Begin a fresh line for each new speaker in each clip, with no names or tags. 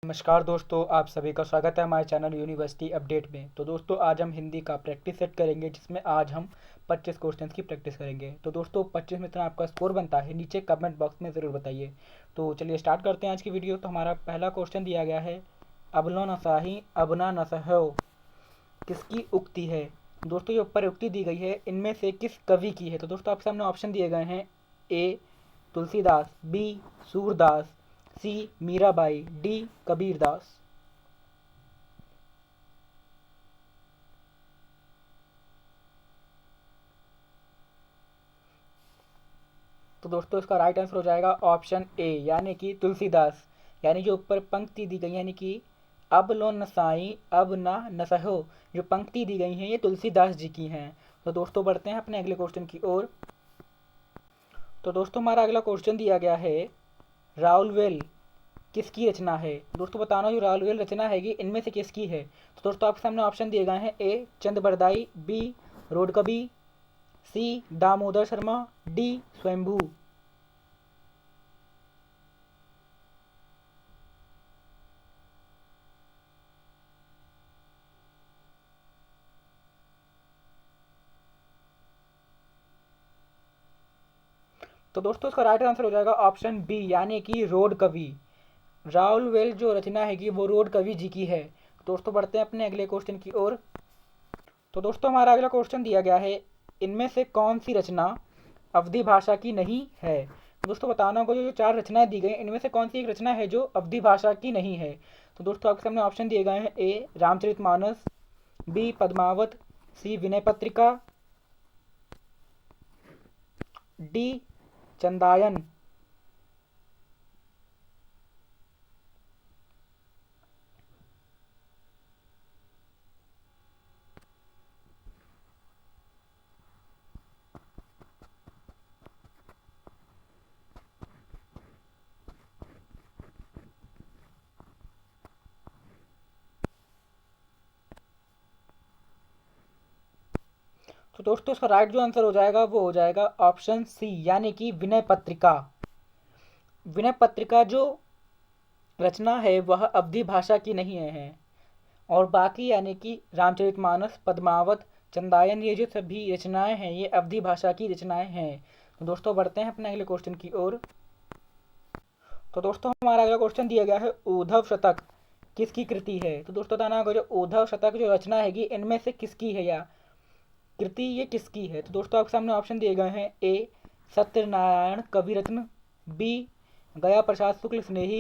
नमस्कार दोस्तों, आप सभी का स्वागत है हमारे चैनल यूनिवर्सिटी अपडेट में। तो दोस्तों आज हम हिंदी का प्रैक्टिस सेट करेंगे, जिसमें आज हम 25 क्वेश्चंस की प्रैक्टिस करेंगे। तो दोस्तों 25 में इतना आपका स्कोर बनता है, नीचे कमेंट बॉक्स में ज़रूर बताइए। तो चलिए स्टार्ट करते हैं आज की वीडियो। तो हमारा पहला क्वेश्चन दिया गया है, अबलो नसाही अबना नसहो किसकी उक्ति है। दोस्तों ये ऊपर उक्ति दी गई है, इनमें से किस कवि की है। तो दोस्तों आपके सामने ऑप्शन दिए गए हैं, ए तुलसीदास, बी सूरदास, सी मीराबाई, डी कबीरदास। तो दोस्तों इसका राइट आंसर हो जाएगा ऑप्शन ए, यानी कि तुलसीदास। यानी जो ऊपर पंक्ति दी गई, यानी कि अब लो नसाई अब ना नसहो, जो पंक्ति दी गई हैं ये तुलसीदास जी की हैं। तो दोस्तों बढ़ते हैं अपने अगले क्वेश्चन की ओर। तो दोस्तों हमारा अगला क्वेश्चन दिया गया है, राउलवेल किसकी रचना है। दोस्तों बताना जो राउलवेल रचना हैगी इनमें से किसकी है। तो दोस्तों आपके सामने ऑप्शन दिए गए हैं, ए चंद बरदाई, बी रोडकवि, सी दामोदर शर्मा, डी स्वयंभू। तो दोस्तों इसका राइट आंसर हो जाएगा ऑप्शन बी, यानी कि रोड कवि। राउलवेल जो रचना हैगी वो रोड कवि जी की है। दोस्तों बढ़ते हैं अपने अगले क्वेश्चन की ओर। तो दोस्तों हमारा अगला क्वेश्चन दिया गया है, इनमें से कौन सी रचना अवधी भाषा की नहीं है। दोस्तों बताना होगा जो चार रचनाएं दी गई इनमें से कौन सी एक रचना है जो अवधी भाषा की नहीं है। तो दोस्तों आपके सामने ऑप्शन दिए गए हैं, ए रामचरितमानस, बी पद्मावत, सी विनय पत्रिका, डी चंदायन। तो दोस्तों इसका राइट जो आंसर हो जाएगा वो हो जाएगा ऑप्शन सी, यानी कि विनय पत्रिका। विनय पत्रिका जो रचना है वह अवधी भाषा की नहीं है, और बाकी यानी कि रामचरितमानस, पद्मावत, चंदायन, ये जो सभी रचनाएं हैं ये अवधी भाषा की रचनाएं हैं। तो दोस्तों बढ़ते हैं अपने अगले क्वेश्चन की ओर। तो दोस्तों हमारा अगला क्वेश्चन दिया गया है, उद्धव शतक किसकी कृति है। तो दोस्तों बताना होगा जो उद्धव शतक जो रचना हैगी इनमें से किसकी है, या कृति ये किसकी है। तो दोस्तों आपके सामने ऑप्शन दिए गए हैं, ए सत्यनारायण कविरत्न, बी गया प्रसाद शुक्ल स्नेही,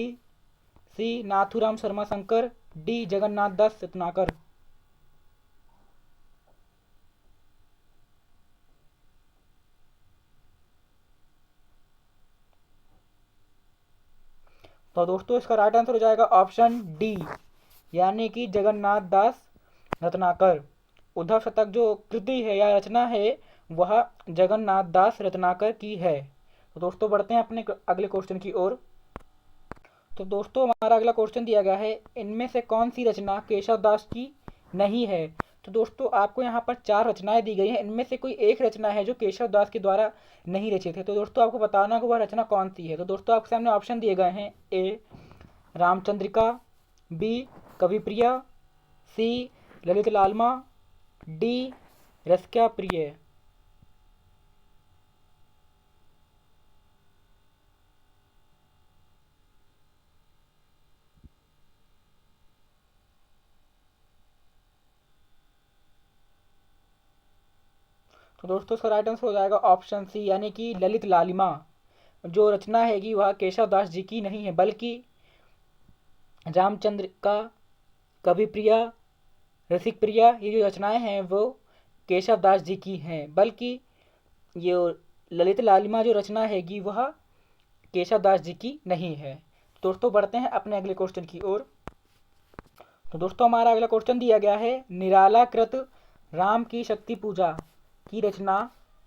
सी नाथुराम शर्मा शंकर, डी जगन्नाथ दास रत्नाकर। तो दोस्तों इसका राइट आंसर हो जाएगा ऑप्शन डी, यानी कि जगन्नाथ दास रत्नाकर। उद्धव शतक जो कृति है या रचना है वह जगन्नाथ दास रत्नाकर की है। तो दोस्तों बढ़ते हैं अपने अगले क्वेश्चन की ओर। तो दोस्तों हमारा अगला क्वेश्चन दिया गया है, इनमें से कौन सी रचना केशव दास की नहीं है। तो दोस्तों आपको यहाँ पर चार रचनाएं दी गई हैं, इनमें से कोई एक रचना है जो केशव दास के द्वारा नहीं रचित है। तो दोस्तों आपको बताना है कि वह रचना कौन सी है। तो दोस्तों आपके सामने ऑप्शन दिए गए हैं, ए रामचंद्रिका, बी कविप्रिया, सी ललित लालमा, डी रसिका प्रिय। तो दोस्तों इसका राइट आंसर हो जाएगा ऑप्शन सी, यानी कि ललित लालिमा। जो रचना हैगी वह केशव दास जी की नहीं है, बल्कि रामचंद्र का, कविप्रिया, रसिक प्रिया, ये जो रचनाएं हैं वो केशव दास जी की हैं, बल्कि ये ललित लालिमा जो रचना हैगी वह केशव दास जी की नहीं है। दोस्तों बढ़ते हैं अपने अगले क्वेश्चन की ओर। तो दोस्तों हमारा अगला क्वेश्चन दिया गया है, निराला कृत राम की शक्ति पूजा की रचना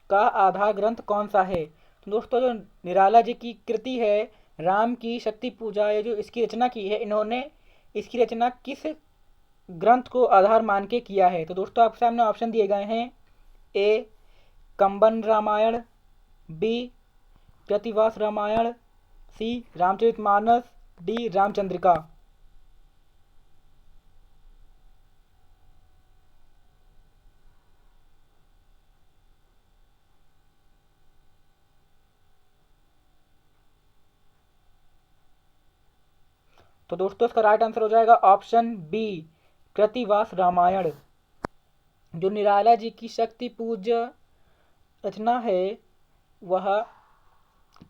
का आधार ग्रंथ कौन सा है। तो दोस्तों जो निराला जी की कृति है राम की शक्ति पूजा, ये जो इसकी रचना की है इन्होंने इसकी रचना किस ग्रंथ को आधार मान के किया है। तो दोस्तों आपके सामने ऑप्शन दिए गए हैं, ए कंबन रामायण, बी कृतिवास रामायण, सी रामचरितमानस, डी रामचंद्रिका। तो दोस्तों इसका राइट आंसर हो जाएगा ऑप्शन बी, कृतिवास रामायण। जो निराला जी की शक्ति पूजा रचना है वह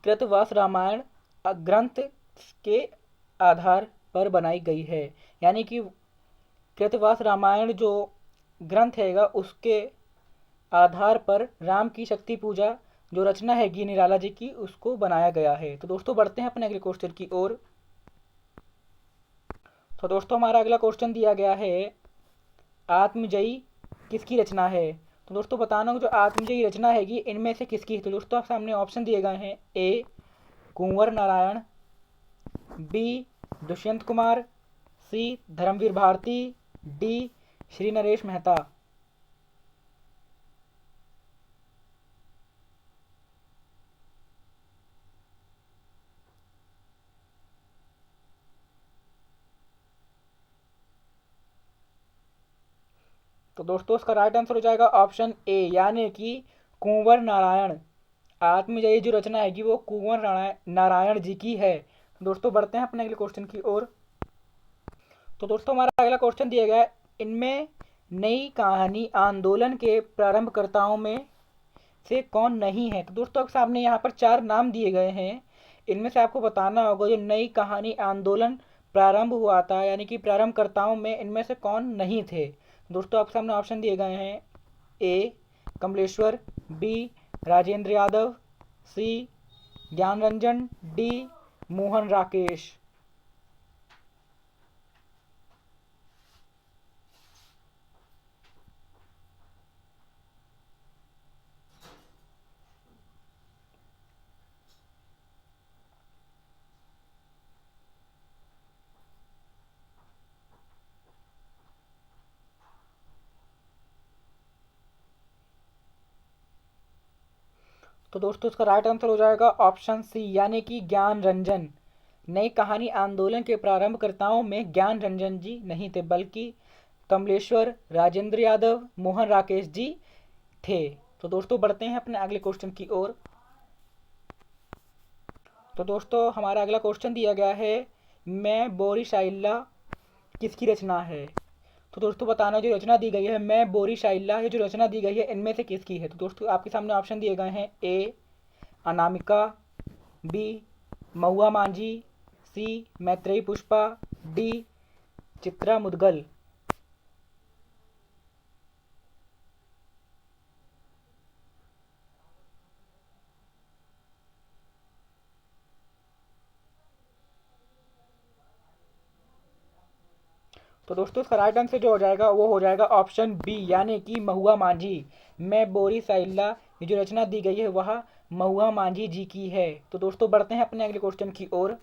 कृतवास रामायण ग्रंथ के आधार पर बनाई गई है। यानी कि कृतवास रामायण जो ग्रंथ हैगा उसके आधार पर राम की शक्ति पूजा जो रचना हैगी निराला जी की उसको बनाया गया है। तो दोस्तों बढ़ते हैं अपने अगले क्वेश्चन की ओर। तो दोस्तों हमारा अगला क्वेश्चन दिया गया है, आत्मजयी किसकी रचना है। तो दोस्तों बताना जो आत्मजयी रचना हैगी इनमें से किसकी है। तो दोस्तों आप सामने ऑप्शन दिए गए हैं, ए कुंवर नारायण, बी दुष्यंत कुमार, सी धर्मवीर भारती, डी श्री नरेश मेहता। तो दोस्तों इसका राइट आंसर हो जाएगा ऑप्शन ए, यानी कि कुंवर नारायण। आत्मजयी जो रचना हैगी वो कुंवर नारायण जी की है। तो दोस्तों बढ़ते हैं अपने अगले क्वेश्चन की ओर। तो दोस्तों हमारा अगला क्वेश्चन दिया गया है, इनमें नई कहानी आंदोलन के प्रारंभकर्ताओं में से कौन नहीं है। तो दोस्तों आपके सामने यहाँ पर 4 नाम दिए गए हैं। इनमें से आपको बताना होगा जो नई कहानी आंदोलन प्रारंभ हुआ था यानी कि प्रारंभकर्ताओं में इनमें से कौन नहीं थे। दोस्तों आपके सामने ऑप्शन दिए गए हैं, ए कमलेश्वर, बी राजेंद्र यादव, सी ज्ञान रंजन, डी मोहन राकेश। तो दोस्तों इसका राइट आंसर हो जाएगा ऑप्शन सी, यानी कि ज्ञान रंजन। नई कहानी आंदोलन के प्रारंभकर्ताओं में ज्ञान रंजन जी नहीं थे, बल्कि कमलेश्वर, राजेंद्र यादव, मोहन राकेश जी थे। तो दोस्तों बढ़ते हैं अपने अगले क्वेश्चन की ओर। तो दोस्तों हमारा अगला क्वेश्चन दिया गया है, मैं बोरी शाइल्ला किसकी रचना है। तो दोस्तों बताना जो रचना दी गई है मैं बोरी शाइल्ला, ये जो रचना दी गई है इनमें से किसकी है। तो दोस्तों आपके सामने ऑप्शन दिए गए हैं, ए अनामिका, बी महुआ मांझी, सी मैत्रेयी पुष्पा, डी चित्रा मुदगल। तो दोस्तों इसका राइट आंसर जो हो जाएगा वो हो जाएगा ऑप्शन बी, यानी कि महुआ मांझी। मैं बोरी साइल्ला ये जो रचना दी गई है वह महुआ मांझी जी की है। तो दोस्तों बढ़ते हैं अपने अगले क्वेश्चन की ओर।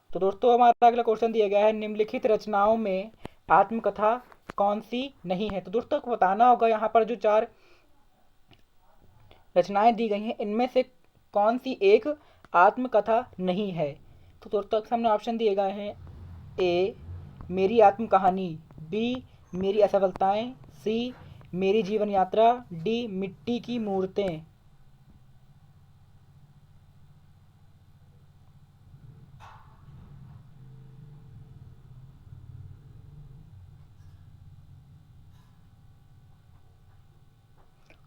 तो दोस्तों हमारा अगला क्वेश्चन दिया गया है, निम्नलिखित रचनाओं में आत्मकथा कौन सी नहीं है। तो दोस्तों को बताना होगा यहाँ पर जो 4 रचनाएं दी गई हैं इनमें से कौन सी एक आत्मकथा नहीं है। तो दोस्तों के सामने ऑप्शन दिए गए हैं, ए मेरी आत्म कहानी, बी मेरी असफलताएं, सी मेरी जीवन यात्रा, डी मिट्टी की मूर्तें।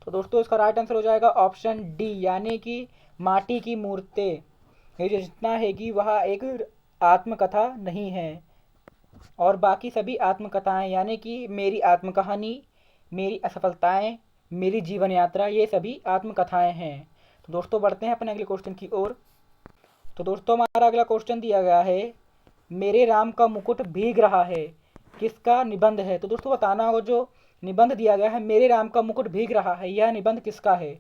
तो दोस्तों इसका राइट आंसर हो जाएगा ऑप्शन डी, यानी कि माटी की मूर्तें। ये जो रचना हैगी वह एक आत्मकथा नहीं है और बाकी सभी आत्मकथाएं यानी कि मेरी आत्मकहानी, मेरी असफलताएं, मेरी जीवन यात्रा ये सभी आत्मकथाएं हैं। तो दोस्तों बढ़ते हैं अपने अगले क्वेश्चन की ओर। तो दोस्तों हमारा अगला क्वेश्चन दिया गया है, मेरे राम का मुकुट भीग रहा है किसका निबंध है। तो दोस्तों बताना हो जो निबंध दिया गया है मेरे राम का मुकुट भीग रहा है यह निबंध किसका है।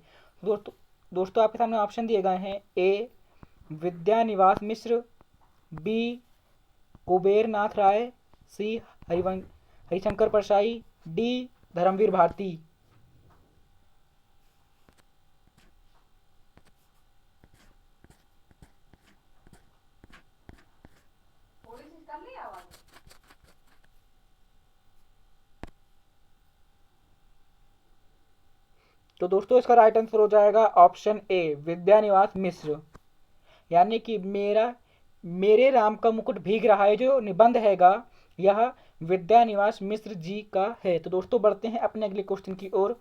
दोस्तों आपके सामने ऑप्शन दिए गए हैं, ए विद्यानिवास मिश्र, बी कुबेर नाथ राय, सी हरिशंकर परसाई, डी धर्मवीर भारती। तो दोस्तों इसका राइट आंसर हो जाएगा ऑप्शन ए विद्यानिवास मिश्र, यानी कि मेरा मेरे राम का मुकुट भीग रहा है जो निबंध हैगा यह विद्यानिवास मिश्र जी का है। तो दोस्तों बढ़ते हैं अपने अगले क्वेश्चन की ओर।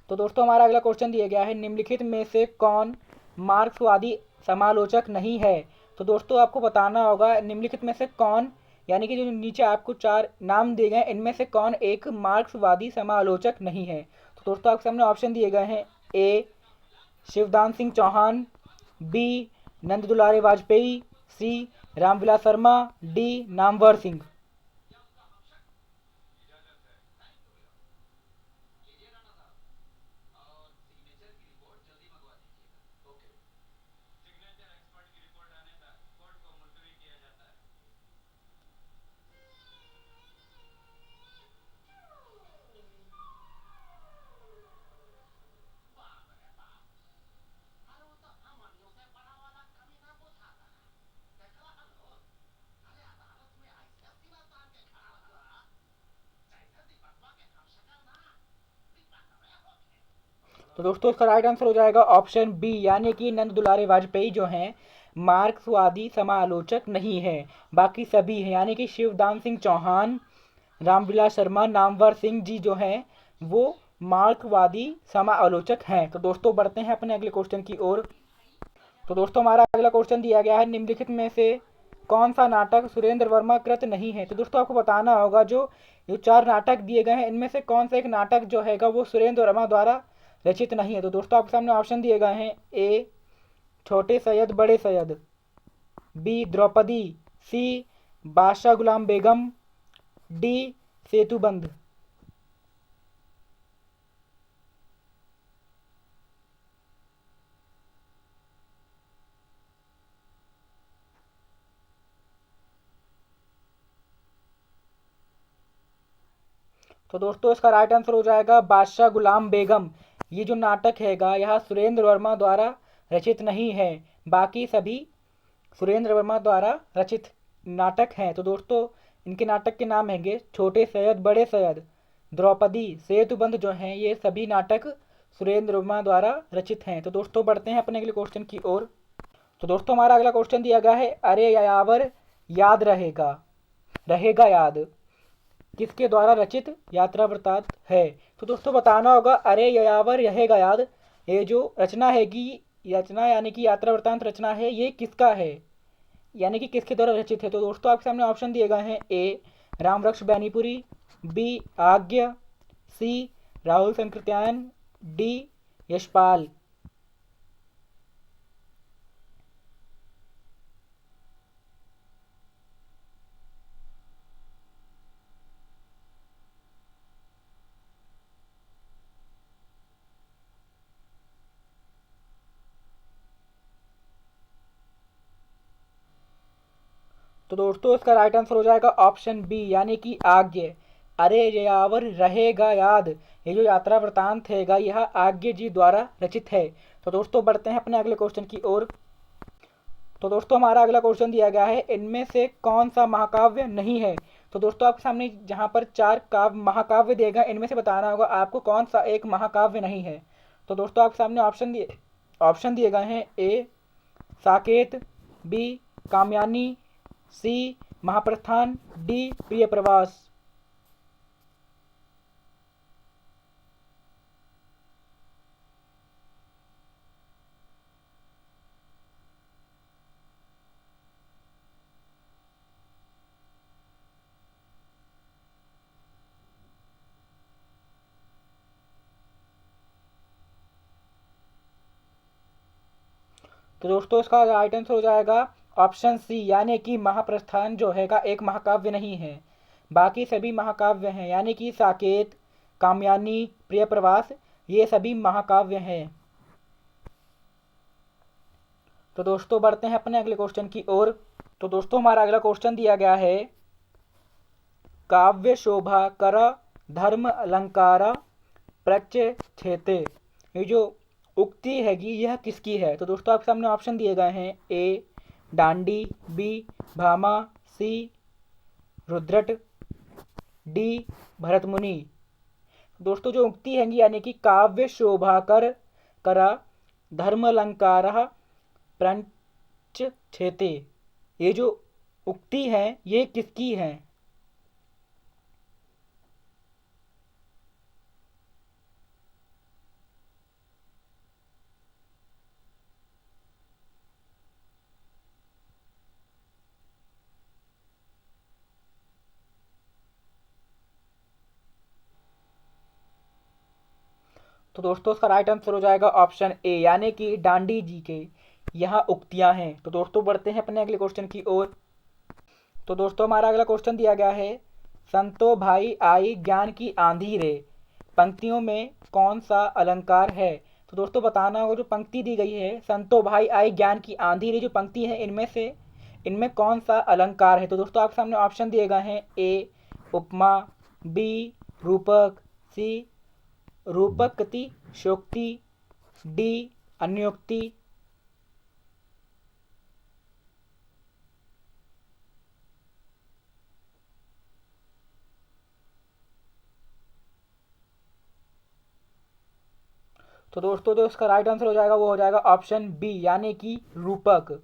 तो दोस्तों हमारा अगला क्वेश्चन दिया गया है, निम्नलिखित में से कौन मार्क्सवादी समालोचक नहीं है। तो दोस्तों आपको बताना होगा निम्नलिखित में से कौन, यानी कि जो नीचे आपको चार नाम दिए गए इनमें से कौन एक मार्क्सवादी समालोचक नहीं है। तो दोस्तों आपके सामने ऑप्शन दिए गए हैं, ए शिवदान सिंह चौहान, बी नंद दुलारे वाजपेयी, सी रामविलास शर्मा, डी नामवर सिंह। तो दोस्तों इसका राइट आंसर हो जाएगा ऑप्शन बी, यानी कि नंद दुलारे वाजपेयी जो हैं मार्क्सवादी समालोचक नहीं है, बाकी सभी हैं, यानी कि शिवदान सिंह चौहान, रामविलास शर्मा, नामवर सिंह जी जो हैं वो मार्क्सवादी समालोचक हैं। तो दोस्तों बढ़ते हैं अपने अगले क्वेश्चन की ओर। तो दोस्तों हमारा अगला क्वेश्चन दिया गया है, निम्नलिखित में से कौन सा नाटक सुरेंद्र वर्मा कृत नहीं है। तो दोस्तों आपको बताना होगा जो चार नाटक दिए गए हैं इनमें से कौन सा एक नाटक जो हैगा वो सुरेंद्र वर्मा द्वारा रचित नहीं है। तो दोस्तों आपके सामने ऑप्शन दिए गए हैं, ए छोटे सैयद बड़े सैयद, बी द्रौपदी, सी बादशाह गुलाम बेगम, डी सेतुबंद। तो दोस्तों इसका राइट आंसर हो जाएगा बादशाह गुलाम बेगम। ये जो नाटक हैगा यह सुरेंद्र वर्मा द्वारा रचित नहीं है, बाकी सभी सुरेंद्र वर्मा द्वारा रचित नाटक हैं। तो दोस्तों इनके नाटक के नाम हैंगे छोटे सैयद बड़े सैयद, द्रौपदी, सेतुबंध जो हैं ये सभी नाटक सुरेंद्र वर्मा द्वारा रचित हैं। तो दोस्तों बढ़ते हैं अपने अगले क्वेश्चन की ओर। तो दोस्तों हमारा अगला क्वेश्चन दिया गया है, अरे यायावर याद रहेगा, रहेगा याद किसके द्वारा रचित यात्रा वृत्तांत है। तो दोस्तों बताना होगा अरे यायावर रहेगा याद, ये जो रचना है कि रचना यानी कि यात्रा वृत्तांत रचना है ये किसका है, यानी कि किसके द्वारा रचित है। तो दोस्तों आपके सामने ऑप्शन दिए गए हैं, ए रामवृक्ष बैनीपुरी, बी आज्ञ, सी राहुल संकृत्यायन, डी यशपाल। तो दोस्तों इसका राइट आंसर हो जाएगा ऑप्शन बी, यानी कि आज्ञ। अरे यावर रहेगा याद ये जो यात्रा वृतांत हैगा यह आज्ञ जी द्वारा रचित है। तो दोस्तों बढ़ते हैं अपने अगले क्वेश्चन की ओर। तो दोस्तों हमारा अगला क्वेश्चन दिया गया है, इनमें से कौन सा महाकाव्य नहीं है। तो दोस्तों आपके सामने जहाँ पर चार काव्य महाकाव्य दिए गए इनमें से बताना होगा आपको कौन सा एक महाकाव्य नहीं है। तो दोस्तों आपके सामने ऑप्शन दिए गए हैं, ए साकेत, बी कामयानी, सी महाप्रस्थान, डी प्रिय प्रवास। तो दोस्तों इसका राइट आंसर हो जाएगा ऑप्शन सी, यानी कि महाप्रस्थान जो हैगा एक महाकाव्य नहीं है, बाकी सभी महाकाव्य हैं, यानी कि साकेत, कामयानी, प्रिय प्रवास ये सभी महाकाव्य हैं। तो दोस्तों बढ़ते हैं अपने अगले क्वेश्चन की ओर। तो दोस्तों हमारा अगला क्वेश्चन दिया गया है, काव्य शोभा कर धर्म अलंकारा प्रच्यक्षेते, ये जो उक्ति हैगी यह किसकी है। तो दोस्तों आपके सामने ऑप्शन दिए गए हैं, ए डांडी, बी भामा, सी रुद्रट, डी भरतमुनि। दोस्तों जो उक्ति हैगी यानी कि काव्य शोभा कर करा धर्म अलंकार प्रंच छेते। ये जो उक्ति है ये किसकी है? तो दोस्तों इसका राइट आंसर हो जाएगा ऑप्शन ए, यानी कि डांडी जी के यहाँ उक्तियां हैं। तो दोस्तों बढ़ते हैं अपने अगले क्वेश्चन की ओर। तो दोस्तों हमारा अगला क्वेश्चन दिया गया है, संतो भाई आई ज्ञान की आंधी रे, पंक्तियों में कौन सा अलंकार है? तो दोस्तों बताना होगा, जो पंक्ति दी गई है संतो भाई आई ज्ञान की आंधी रे, जो पंक्ति है इनमें कौन सा अलंकार है? तो दोस्तों आपके सामने ऑप्शन दिए गए हैं, ए उपमा, बी रूपक, सी रूपकति शोक्ति, डी अन्योक्ति। तो दोस्तों जो इसका राइट आंसर हो जाएगा वो हो जाएगा ऑप्शन बी, यानी कि रूपक।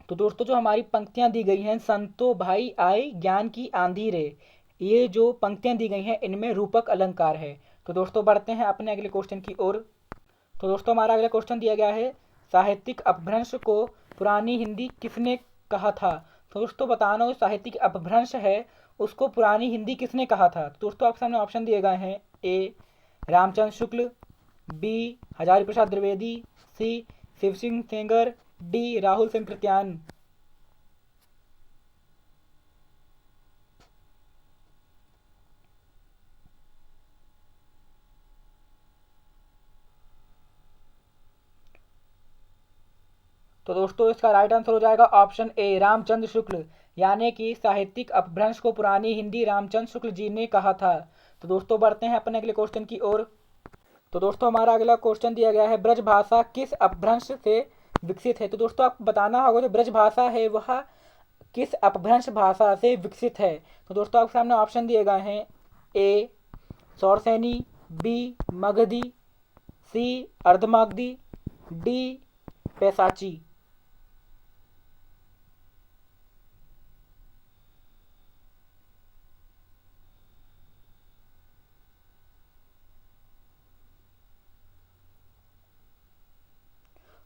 तो दोस्तों जो हमारी पंक्तियां दी गई हैं, संतो भाई आए ज्ञान की आंधी रे, ये जो पंक्तियां दी गई हैं इनमें रूपक अलंकार है। तो दोस्तों बढ़ते हैं अपने अगले क्वेश्चन की ओर। तो दोस्तों हमारा अगला क्वेश्चन दिया गया है, साहित्यिक अपभ्रंश को पुरानी हिंदी किसने कहा था? तो दोस्तों बताना, जो साहित्यिक अपभ्रंश है उसको पुरानी हिंदी किसने कहा था? तो दोस्तों आपके सामने ऑप्शन दिए गए हैं, ए रामचंद्र शुक्ल, बी हजारी प्रसाद द्विवेदी, सी शिव सिंह सेंगर, डी राहुल सिंह कृत्यान। तो दोस्तों इसका राइट आंसर हो जाएगा ऑप्शन ए रामचंद्र शुक्ल, यानी कि साहित्यिक अपभ्रंश को पुरानी हिंदी रामचंद्र शुक्ल जी ने कहा था। तो दोस्तों बढ़ते हैं अपने अगले क्वेश्चन की ओर। तो दोस्तों हमारा अगला क्वेश्चन दिया गया है, ब्रज भाषा किस अपभ्रंश से विकसित है? तो दोस्तों आपको बताना होगा, जो ब्रज भाषा है वह किस अपभ्रंश भाषा से विकसित है? तो दोस्तों आपके सामने ऑप्शन दिए गए हैं, ए सौरसैनी, बी मगधी, सी अर्धमागधी, डी पैसाची।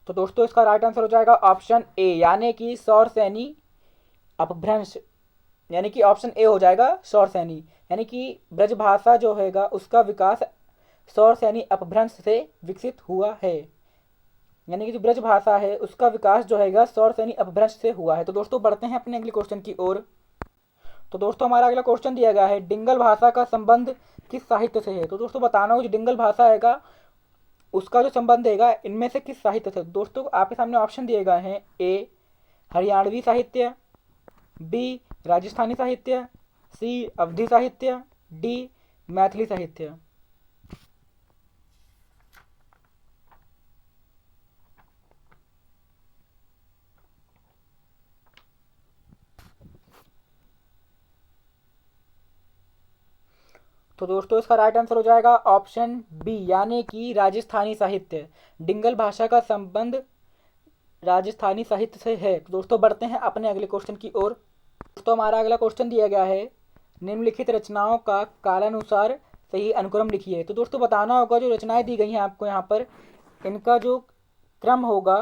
तो दोस्तों इसका राइट आंसर हो जाएगा ऑप्शन ए, यानी कि सौरसैनी अपभ्रंश, यानी कि ऑप्शन ए हो जाएगा सौरसैनी, यानी कि ब्रजभाषा जो हैगा उसका विकास सौरसैनी अपभ्रंश से विकसित हुआ है, यानी कि जो ब्रजभाषा है उसका विकास जो हैगा सौरसैनी अपभ्रंश से हुआ है। तो दोस्तों बढ़ते हैं अपने अगले क्वेश्चन की ओर। तो दोस्तों हमारा अगला क्वेश्चन दिया गया है, डिंगल भाषा का संबंध किस साहित्य से है? तो दोस्तों बताना होगा, जो डिंगल भाषा हैगा उसका जो संबंध हैगा इनमें से किस साहित्य से? दोस्तों आपके सामने ऑप्शन दिए गए हैं, ए हरियाणवी साहित्य, बी राजस्थानी साहित्य, सी अवधी साहित्य, डी मैथिली साहित्य। तो दोस्तों इसका राइट आंसर हो जाएगा ऑप्शन बी, यानी कि राजस्थानी साहित्य। डिंगल भाषा का संबंध राजस्थानी साहित्य से है। तो दोस्तों बढ़ते हैं अपने अगले क्वेश्चन की ओर। दोस्तों हमारा अगला क्वेश्चन दिया गया है, निम्नलिखित रचनाओं का कालानुसार सही अनुक्रम लिखिए। तो दोस्तों बताना होगा, जो रचनाएं दी गई हैं आपको यहाँ पर इनका जो क्रम होगा,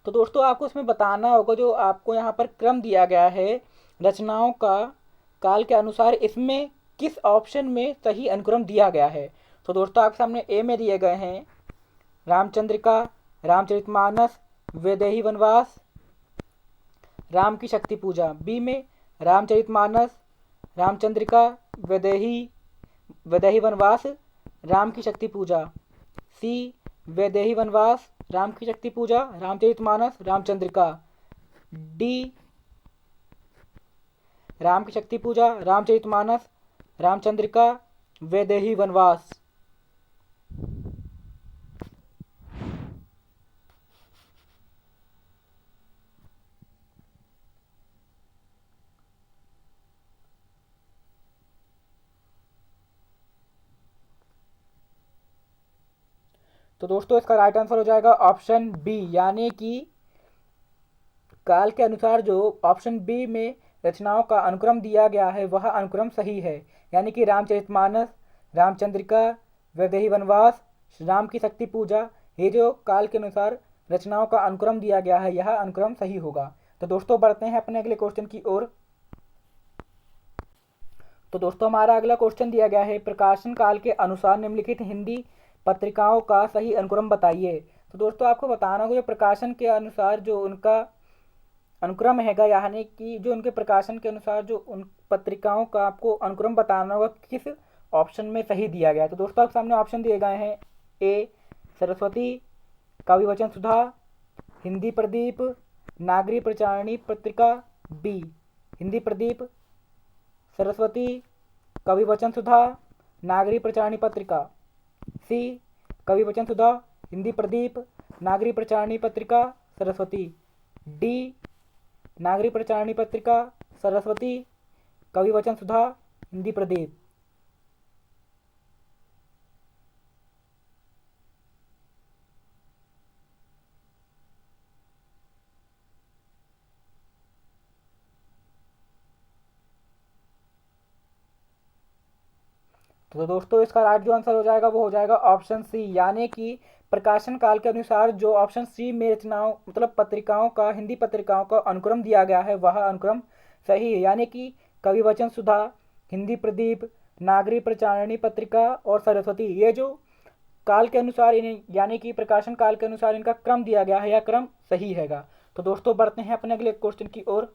तो दोस्तों आपको इसमें बताना होगा, जो आपको यहाँ पर क्रम दिया गया है रचनाओं का काल के अनुसार, इसमें किस ऑप्शन में सही अनुक्रम दिया गया है? तो दोस्तों आपके सामने ए में दिए गए हैं, रामचंद्रिका, रामचरितमानस, वैदेही वनवास, राम की शक्ति पूजा। बी में रामचरितमानस, रामचंद्रिका, वैदेही वैदेही वनवास, राम की शक्ति पूजा। सी वैदेही वनवास, राम की शक्ति पूजा, रामचरितमानस, रामचंद्रिका। डी राम की शक्ति पूजा, रामचरितमानस, रामचंद्रिका, वैदेही वनवास। तो दोस्तों इसका राइट आंसर हो जाएगा ऑप्शन बी, यानी कि काल के अनुसार जो ऑप्शन बी में रचनाओं का अनुक्रम दिया गया है वह अनुक्रम सही है, यानी कि रामचरितमानस, रामचंद्रिका, वैदेही वनवास, राम की शक्ति पूजा, ये जो काल के अनुसार रचनाओं का अनुक्रम दिया गया है यह अनुक्रम सही होगा। तो दोस्तों बढ़ते हैं अपने अगले क्वेश्चन की ओर। तो दोस्तों हमारा अगला क्वेश्चन दिया गया है, प्रकाशन काल के अनुसार निम्नलिखित हिंदी पत्रिकाओं का सही अनुक्रम बताइए। तो दोस्तों आपको बताना होगा जो प्रकाशन के अनुसार जो उनका अनुक्रम हैगा, यानी कि जो उनके प्रकाशन के अनुसार जो उन पत्रिकाओं का आपको अनुक्रम बताना होगा किस ऑप्शन में सही दिया गया है। तो दोस्तों आपके सामने ऑप्शन दिए गए हैं, ए सरस्वती, काव्य वचन सुधा, हिंदी प्रदीप, नागरी प्रचारिणी पत्रिका, बी हिंदी प्रदीप, सरस्वती, कवि वचन सुधा, नागरी प्रचारिणी पत्रिका, सी कवि वचन सुधा, हिंदी प्रदीप, नागरी प्रचारिणी पत्रिका, सरस्वती, डी नागरी प्रचारिणी पत्रिका, सरस्वती, कवि वचन सुधा, हिंदी प्रदीप। तो दोस्तों इसका राइट जो आंसर हो जाएगा वो हो जाएगा ऑप्शन सी, यानी कि प्रकाशन काल के अनुसार जो ऑप्शन सी में रचनाओं मतलब पत्रिकाओं का, हिंदी पत्रिकाओं का अनुक्रम दिया गया है वह अनुक्रम सही है, यानी कि कवि वचन सुधा, हिंदी प्रदीप, नागरी प्रचारिणी पत्रिका और सरस्वती, ये जो काल के अनुसार इन्हें यानी कि प्रकाशन काल के अनुसार इनका क्रम दिया गया है यह क्रम सही हैगा। तो दोस्तों बढ़ते हैं अपने अगले क्वेश्चन की ओर।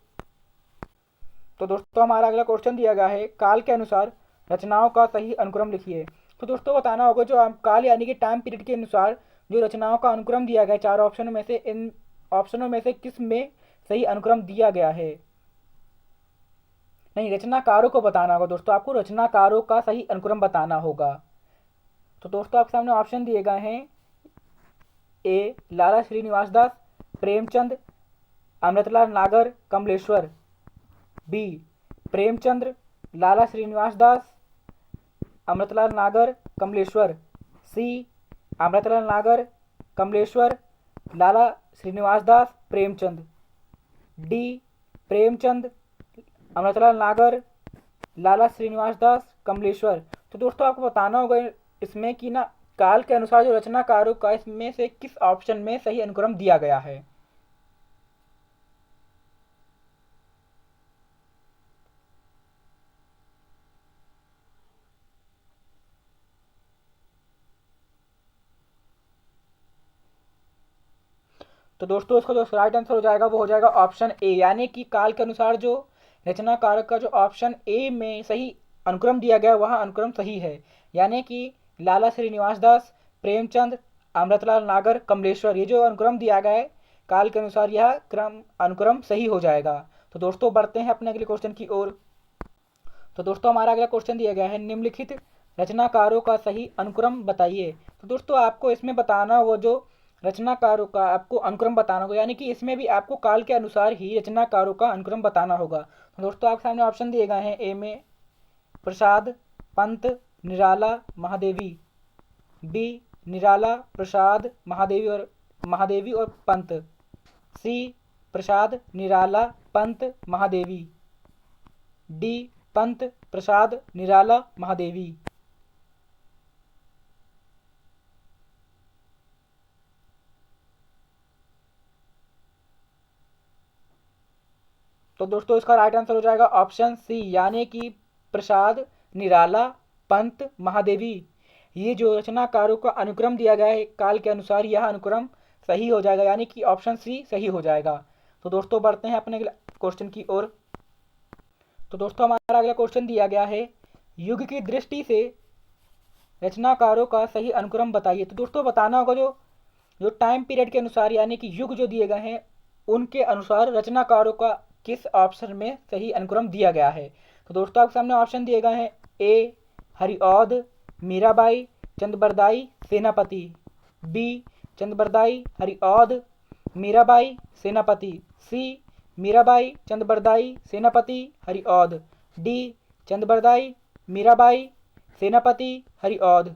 तो दोस्तों हमारा अगला क्वेश्चन दिया गया है, काल के अनुसार रचनाओं का सही अनुक्रम लिखिए। तो दोस्तों बताना होगा जो काल यानी कि टाइम पीरियड के अनुसार जो रचनाओं का अनुक्रम दिया गया है चार ऑप्शनों में से, इन ऑप्शनों में से किस में सही अनुक्रम दिया गया है। नहीं, रचनाकारों को बताना होगा दोस्तों, आपको रचनाकारों का सही अनुक्रम बताना होगा। तो दोस्तों आपके सामने ऑप्शन दिए गए हैं, ए लाला श्रीनिवास दास, प्रेमचंद, अमृतलाल नागर, कमलेश्वर, बी प्रेमचंद्र, लाला श्रीनिवास दास, अमृतलाल नागर, कमलेश्वर, सी अमृतलाल नागर, कमलेश्वर, लाला श्रीनिवास दास, प्रेमचंद, डी प्रेमचंद, अमृतलाल नागर, लाला श्रीनिवास दास, कमलेश्वर। तो दोस्तों आपको बताना होगा इसमें कि ना काल के अनुसार जो रचनाकारों का इसमें से किस ऑप्शन में सही अनुक्रम दिया गया है। तो दोस्तों इसका जो राइट आंसर हो जाएगा वो हो जाएगा ऑप्शन ए, यानी कि काल के अनुसार जो रचनाकारक का जो ऑप्शन ए में सही अनुक्रम दिया गया वह अनुक्रम सही है, यानी कि लाला श्रीनिवास दास, प्रेमचंद, अमृतलाल नागर, कमलेश्वर, ये जो अनुक्रम दिया गया है काल के अनुसार यह क्रम अनुक्रम सही हो जाएगा। तो दोस्तों बढ़ते हैं अपने अगले क्वेश्चन की ओर। तो दोस्तों हमारा अगला क्वेश्चन दिया गया है, निम्नलिखित रचनाकारों का सही अनुक्रम बताइए। तो दोस्तों आपको इसमें बताना वो जो रचनाकारों का आपको अनुक्रम बताना होगा, यानी कि इसमें भी आपको काल के अनुसार ही रचनाकारों का अनुक्रम बताना होगा। तो दोस्तों आपके सामने ऑप्शन दिए गए हैं, ए में प्रसाद, पंत, निराला, महादेवी, बी निराला, प्रसाद, महादेवी और पंत, सी प्रसाद, निराला, पंत, महादेवी, डी पंत, प्रसाद, निराला, महादेवी। तो दोस्तों इसका राइट आंसर हो जाएगा ऑप्शन सी, यानी कि प्रसाद, निराला, पंत, महादेवी, ये जो रचनाकारों का अनुक्रम दिया गया है काल के अनुसार यह अनुक्रम सही हो जाएगा, यानी कि ऑप्शन सी सही हो जाएगा। तो दोस्तों बढ़ते हैं अपने क्वेश्चन की ओर। तो दोस्तों हमारा अगला क्वेश्चन दिया गया है, युग की दृष्टि से रचनाकारों का सही अनुक्रम बताइए। तो दोस्तों बताना होगा जो जो टाइम पीरियड के अनुसार यानी कि युग जो दिए गए हैं उनके अनुसार रचनाकारों का किस ऑप्शन में सही अनुक्रम दिया गया है। तो दोस्तों आपके सामने ऑप्शन दिए गए हैं, ए हरिऔध, मीराबाई, चंदबरदाई, सेनापति, बी चंदबरदाई, हरिऔध, मीराबाई, सेनापति, सी मीराबाई, चंदबरदाई, सेनापति, हरिऔध, डी चंदबरदाई, मीराबाई, सेनापति, हरिऔध।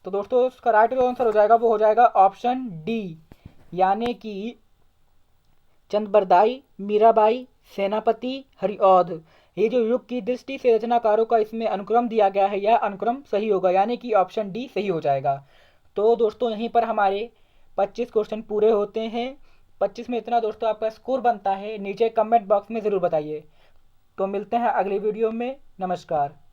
तो दोस्तों उसका राइट जो आंसर हो जाएगा वो हो जाएगा ऑप्शन डी, यानी कि चंदबरदाई, मीराबाई, सेनापति, हरिऔध। ये जो युग की दृष्टि से रचनाकारों का इसमें अनुक्रम दिया गया है, यह अनुक्रम सही होगा, यानी कि ऑप्शन डी सही हो जाएगा। तो दोस्तों यहीं पर हमारे 25 क्वेश्चन पूरे होते हैं। 25 में इतना दोस्तों आपका स्कोर बनता है, नीचे कमेंट बॉक्स में ज़रूर बताइए। तो मिलते हैं अगली वीडियो में। नमस्कार।